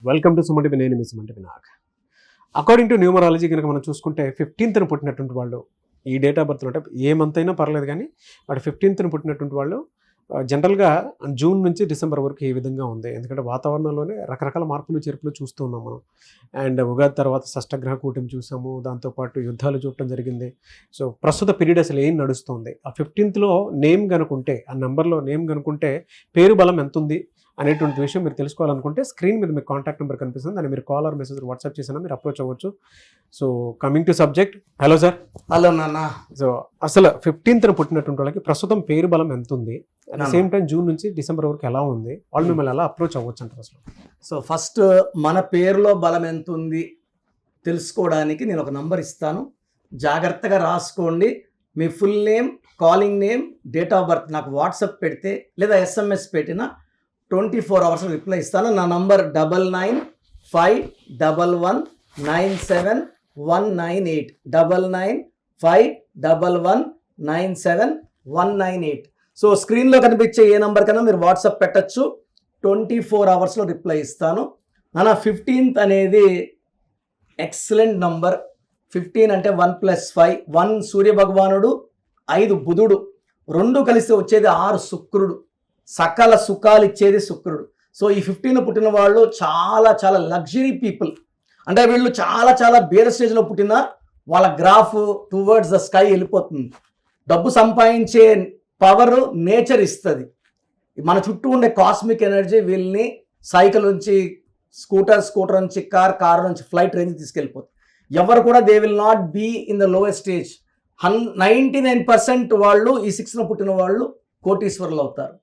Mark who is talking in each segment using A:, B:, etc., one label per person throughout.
A: Welcome to Suman TV. నేను మీ Suman TV Nag. According to numerology కనుక మనం చూసుకుంటే 15th పుట్టినటువంటి వాళ్ళు ఈ డేట్ ఆఫ్ బర్త్ అంటే ఏ మంత్ అయినా పర్లేదు, కానీ వాడు 15th పుట్టినటువంటి వాళ్ళు జనరల్గా జూన్ నుంచి డిసెంబర్ వరకు ఈ విధంగా ఉంది. ఎందుకంటే వాతావరణంలోనే రకరకాల మార్పులు చేర్పులు చూస్తూ ఉన్నాం మనం. అండ్ ఉగాది తర్వాత షష్టగ్రహ కూటమి చూసాము, దాంతోపాటు యుద్ధాలు చూడటం జరిగింది. సో ప్రస్తుత పీరియడ్ అసలు ఏం నడుస్తుంది, ఆ 15th నేమ్ కనుకుంటే, ఆ నెంబర్లో నేమ్ కనుకుంటే పేరు బలం ఎంత ఉంది అనేటువంటి విషయం మీరు తెలుసుకోవాలనుకుంటే స్క్రీన్ మీద మీకు కాంటాక్ట్ నెంబర్ కనిపిస్తుంది, దాన్ని మీరు కాల్ ఆర్ మెసేజ్ వాట్సాప్ చేసినా మీరు అప్రోచ్ అవ్వచ్చు. So coming to subject, hello sir.
B: Hello నాన్న.
A: సో అసలు 15th పుట్టినటువంటి వాళ్ళకి ప్రస్తుతం పేరు బలం ఎంత ఉంది, at the same time June నుంచి డిసెంబర్ వరకు ఎలా ఉంది, వాళ్ళు మిమ్మల్ని ఎలా అప్రోచ్ అవ్వచ్చు అంటారు అసలు?
B: సో ఫస్ట్ మన పేరులో బలం ఎంత ఉంది తెలుసుకోవడానికి నేను ఒక నంబర్ ఇస్తాను, జాగ్రత్తగా రాసుకోండి. మీ full name, calling name, date of birth నాకు వాట్సాప్ పెడితే లేదా SMS పెట్టినా 24 hours రిప్లై ఇస్తాను. నా నంబర్ 9951197198 9951197198. సో స్క్రీన్లో కనిపించే ఏ నెంబర్ కన్నా మీరు వాట్సాప్ పెట్టచ్చు, 24 hours రిప్లై ఇస్తాను. నా 15th అనేది ఎక్సలెంట్ నంబర్. 15 అంటే 1 + 5, 1 సూర్య భగవానుడు, 5 బుధుడు, 2 కలిసి వచ్చేది 6 శుక్రుడు, సకల సుఖాలు ఇచ్చేది శుక్రుడు. సో ఈ 15 పుట్టిన వాళ్ళు చాలా చాలా లగ్జరీ పీపుల్. అంటే వీళ్ళు చాలా చాలా బేర స్టేజ్లో పుట్టిన వాళ్ళ గ్రాఫ్ టువర్డ్స్ ద స్కై వెళ్ళిపోతుంది. డబ్బు సంపాదించే పవర్ నేచర్ ఇస్తుంది. మన చుట్టూ ఉండే కాస్మిక్ ఎనర్జీ వీళ్ళని సైకిల్ నుంచి స్కూటర్ నుంచి కార్ నుంచి ఫ్లైట్ రేంజ్ తీసుకెళ్ళిపోతుంది. ఎవరు కూడా they will not be in the lowest stage. 99% వాళ్ళు ఈ 6th పుట్టిన వాళ్ళు కోటీశ్వరులు అవుతారు.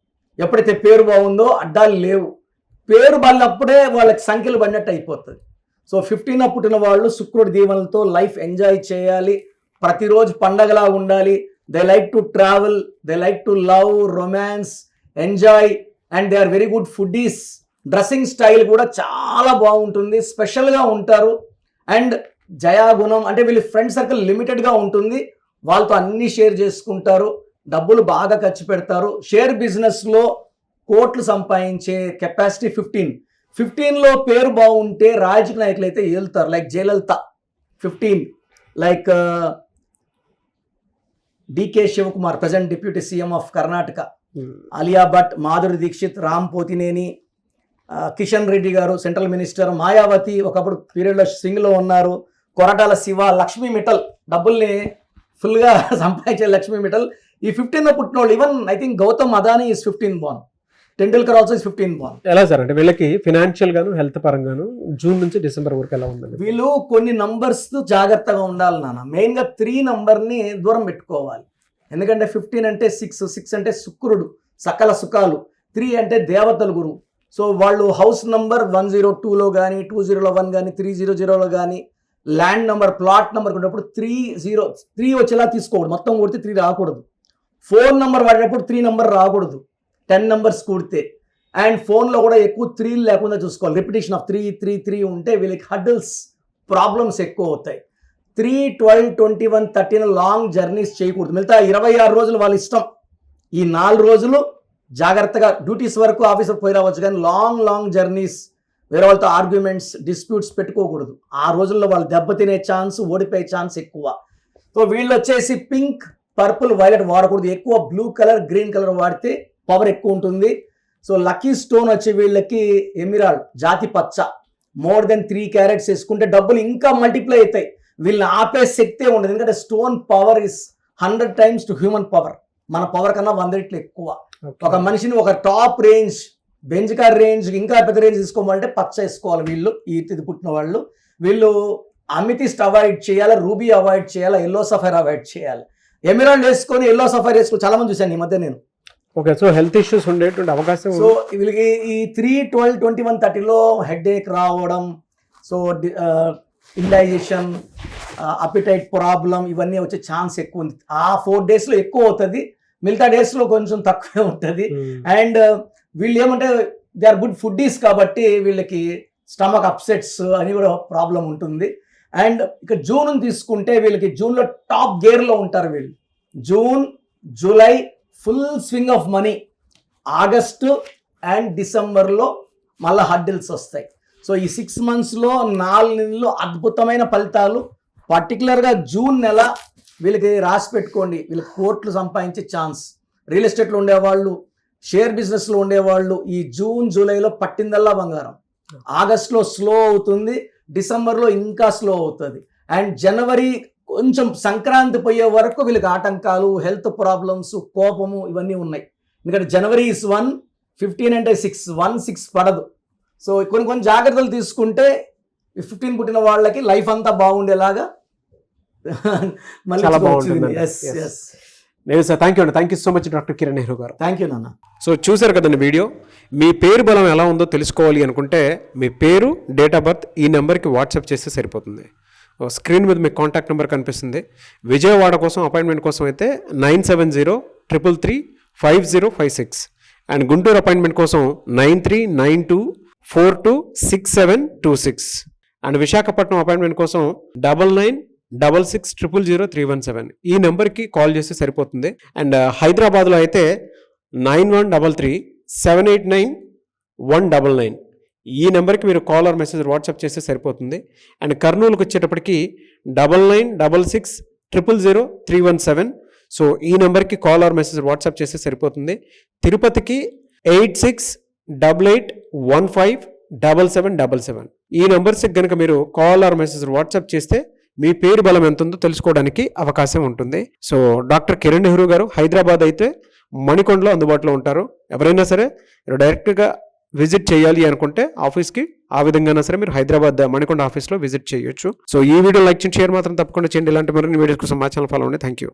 B: ఎప్పుడైతే పేరు బాగుందో అడ్డాలు లేవు. పేరు బాగినప్పుడే వాళ్ళకి సంఖ్యలు పడినట్టు అయిపోతుంది. సో 15 పుట్టిన వాళ్ళు శుక్రుడి దీవెనలతో లైఫ్ ఎంజాయ్ చేయాలి, ప్రతిరోజు పండగలా ఉండాలి. They like to travel, they like to love, romance, enjoy, and they are very good foodies. Dressing style కూడా చాలా బాగుంటుంది, స్పెషల్గా ఉంటారు. అండ్ జయాగుణం అంటే వీళ్ళ ఫ్రెండ్ సర్కిల్ లిమిటెడ్గా ఉంటుంది, వాళ్ళతో అన్నీ షేర్ చేసుకుంటారు, డబ్బులు బాగా ఖర్చు పెడతారు. షేర్ బిజినెస్లో కోట్లు సంపాదించే కెపాసిటీ 15లో పేరు బాగుంటే రాజకీయ నాయకులు అయితే ఏలుతారు. Like Jayalalithaa 15, like DK Shivakumar present deputy CM of Karnataka, Alia Bhatt, Madhuri Dixit, Ram Pothineni, Kishan Reddy garu central minister, Mayawati ఒకప్పుడు పీరియడ్లో సింగ్లో ఉన్నారు, కొరటాల శివ, లక్ష్మీ మిట్టల్ డబ్బుల్ని ఫుల్గా సంపాదించే లక్ష్మీ మిట్టల్ ఈ 15 పుట్టిన వాళ్ళు. Even I think Gautam Adani is 15 born, Tendulkar also is 15 born.
A: ఎలా సార్ అంటే వీళ్ళకి ఫినాన్షియల్ గాను హెల్త్ పరంగాను జూన్ నుంచి డిసెంబర్ వరకు ఎలా ఉందండి?
B: వీళ్ళు కొన్ని నంబర్స్ జాగ్రత్తగా ఉండాలి నాన్న. మెయిన్గా 3 నంబర్ని దూరం పెట్టుకోవాలి. ఎందుకంటే 15 అంటే 6 అంటే శుక్రుడు, సకల సుఖాలు. 3 అంటే దేవతల గురువు. సో వాళ్ళు హౌస్ నంబర్ 102లో కానీ 201 కానీ 300లో కానీ ల్యాండ్ నెంబర్, ప్లాట్ నెంబర్ కొన్నప్పుడు 3 వచ్చేలా తీసుకోకూడదు, మొత్తం కొడితే 3 రాకూడదు. ఫోన్ నెంబర్ వాడేటప్పుడు 3 నెంబర్ రాకూడదు, 10 numbers కూడితే. అండ్ ఫోన్లో కూడా ఎక్కువ 3 లేకుండా చూసుకోవాలి. రిపిటేషన్ ఆఫ్ 3 ఉంటే వీళ్ళకి హడ్డల్స్, ప్రాబ్లమ్స్ ఎక్కువ అవుతాయి. 3, 12, 21, 13 లాంగ్ జర్నీస్ చేయకూడదు. మిగతా 26 రోజులు వాళ్ళ ఇష్టం. ఈ 4 రోజులు జాగ్రత్తగా డ్యూటీస్ వరకు ఆఫీసర్ పోయి రావచ్చు, కానీ లాంగ్ జర్నీస్, వేరే వాళ్ళతో ఆర్గ్యుమెంట్స్, డిస్ప్యూట్స్ పెట్టుకోకూడదు. ఆ రోజుల్లో వాళ్ళు దెబ్బతినే ఛాన్స్, ఓడిపోయే ఛాన్స్ ఎక్కువ. సో వీళ్ళు వచ్చేసి పింక్, పర్పుల్, వైలెట్ వాడకూడదు. ఎక్కువ బ్లూ కలర్, గ్రీన్ కలర్ వాడితే పవర్ ఎక్కువ ఉంటుంది. సో లక్కీ స్టోన్ వచ్చి వీళ్ళకి ఎమిరాల్డ్, జాతి పచ్చ, మోర్ దెన్ 3 carats వేసుకుంటే డబ్బులు ఇంకా మల్టిప్లై అవుతాయి. వీళ్ళని ఆపే శక్తే ఉండదు. ఎందుకంటే stone power is 100 times to human power. మన పవర్ కన్నా 100 రెట్లు ఎక్కువ. ఒక మనిషిని ఒక top range, Benz car range, ఇంకా పెద్ద రేంజ్ తీసుకోవాలంటే పచ్చ వేసుకోవాలి. వీళ్ళు ఈ పుట్టిన వాళ్ళు వీళ్ళు అమితిస్ట్ అవాయిడ్ చేయాలి, రూబీ అవాయిడ్ చేయాలి, ఎల్లో సఫైర్ అవాయిడ్ చేయాలి. ఎమిరాల్డ్ వేసుకొని ఎల్లో సఫైర్ వేసుకొని చాలా మంది చూశాను ఈ మధ్య నేను.
A: ఓకే, సో హెల్త్ ఇష్యూస్ ఉండేటువంటి అవకాశం.
B: సో వీళ్ళకి ఈ 3, 12, 21, 30లో హెడేక్ రావడం, సో ఇండైజెషన్, అపిటైట్ ప్రాబ్లం, ఇవన్నీ వచ్చే ఛాన్స్ ఎక్కువ ఉంది. ఆ 4 daysలో ఎక్కువ అవుతుంది, మిగతా డేస్లో కొంచెం తక్కువే ఉంటుంది. అండ్ వీళ్ళు ఏమంటే దే ఆర్ గుడ్ ఫుడ్డీస్ కాబట్టి వీళ్ళకి స్టమక్ అప్సెట్స్ అని కూడా ప్రాబ్లం ఉంటుంది. అండ్ ఇక జూన్ తీసుకుంటే వీళ్ళకి జూన్లో టాప్ గేర్లో ఉంటారు వీళ్ళు. June, July full swing of money. August and డిసెంబర్లో మళ్ళీ హడ్డిల్స్ వస్తాయి. సో ఈ 6 monthsలో 4 నెలలు అద్భుతమైన ఫలితాలు. పర్టికులర్గా జూన్ నెల వీళ్ళకి రాసి పెట్టుకోండి. వీళ్ళకి కోట్లు సంపాదించే ఛాన్స్. రియల్ ఎస్టేట్లో ఉండేవాళ్ళు, షేర్ బిజినెస్లో ఉండేవాళ్ళు ఈ జూన్ జూలైలో పట్టిందల్లా బంగారం. ఆగస్టులో స్లో అవుతుంది, డిసెంబర్లో ఇంకా స్లో అవుతుంది, అండ్ జనవరి కొంచెం సంక్రాంతి పోయే వరకు వీళ్ళకి ఆటంకాలు, హెల్త్ ప్రాబ్లమ్స్, కోపము ఇవన్నీ ఉన్నాయి. ఎందుకంటే జనవరి is 1, 15 అంటే 6, 1-6 పడదు. సో కొన్ని జాగ్రత్తలు తీసుకుంటే 15 పుట్టిన వాళ్ళకి లైఫ్ అంతా బాగుండేలాగా
A: చాలా బాగుంటుంది. లేదు sir, thank you so much doctor Kiran Nehru garu.
B: Thank you నాన్న.
A: సో చూసారు కదండి వీడియో. మీ పేరు బలం ఎలా ఉందో తెలుసుకోవాలి అనుకుంటే మీ పేరు, డేట్ ఆఫ్ బర్త్ ఈ నెంబర్కి వాట్సాప్ చేస్తే సరిపోతుంది. స్క్రీన్ మీద మీకు కాంటాక్ట్ నెంబర్ కనిపిస్తుంది. విజయవాడ కోసం అపాయింట్మెంట్ కోసం అయితే 9703335056 అండ్ గుంటూరు అపాయింట్మెంట్ కోసం 9392426726 అండ్ విశాఖపట్నం అపాయింట్మెంట్ కోసం 9966000317 ఈ నెంబర్కి కాల్ చేస్తే సరిపోతుంది. అండ్ హైదరాబాద్లో అయితే 9133789199 ఈ నెంబర్కి మీరు కాల్ ఆర్ మెసేజ్ వాట్సాప్ చేస్తే సరిపోతుంది. అండ్ కర్నూలుకి వచ్చేటప్పటికి 9966000317 సో ఈ నెంబర్కి కాల్ ఆర్ మెసేజ్ వాట్సాప్ చేస్తే సరిపోతుంది. తిరుపతికి 8688157777 ఈ నెంబర్స్కి కనుక మీరు కాల్ ఆర్ మెసేజ్ వాట్సాప్ చేస్తే మీ పేరు బలం ఎంత ఉందో తెలుసుకోవడానికి అవకాశం ఉంటుంది. సో డాక్టర్ కిరణ్ నెహ్రూ గారు హైదరాబాద్ అయితే మణికొండలో అందుబాటులో ఉంటారు. ఎవరైనా సరే మీరు డైరెక్ట్గా విజిట్ చేయాలి అనుకుంటే ఆఫీస్కి ఆ విధంగా సరే మీరు హైదరాబాద్ మణికొండ ఆఫీస్లో విజిట్ చేయొచ్చు. సో ఈ వీడియో లైక్ చేయండి, షేర్ మాత్రం తప్పకుండా చేయండి. ఇలాంటి మరిన్ని వీడియోస్ కోసం మా ఛానల్ ఫాలో అవ్వండి. Thank you.